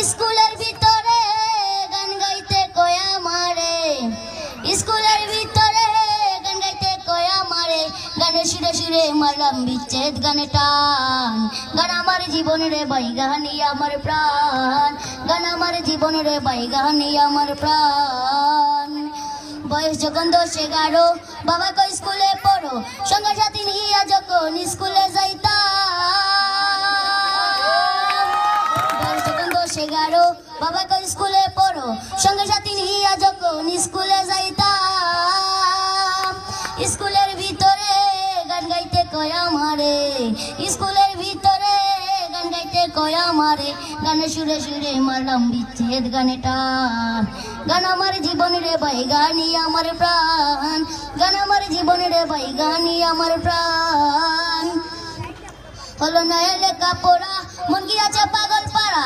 স্কুলের ভিতরে গান গাইতে কয়া মারে, স্কুলের ভিতরে গান গাইতে কয়া মারে, গানের সুরে সুরে মারলাম বিচ্ছেদ গানে টান। গান আমার জীবন রে ভাই, গানই আমার প্রাণ, গান আমার জীবন রে ভাই, গানই আমার প্রাণ। বয়স যখন 10-11, বাবা কই স্কুলে পড়ো, সঙ্গে সাথী নিয়া যখন স্কুলে যাইতাম। বয়স যখন 10-11, বাবা কই স্কুলে পড়ো, সঙ্গে সাথী নিয়া যখন স্কুলে যাইতাম। স্কুলের ভিতরে গান গাইতে কয়া মারে, স্কুলের ভিতরে গান গাইতে কয়া মারে, গানে সুরে সুরে মারলাম বিচ্ছেদ গানে টান। গান আমার জীবন রে ভাই, গানই আমার প্রাণ, গান আমার জীবন রে ভাই, গানই আমার প্রাণ। হলো না লেখা পড়া, মন গিয়াছে পাগল পাড়া।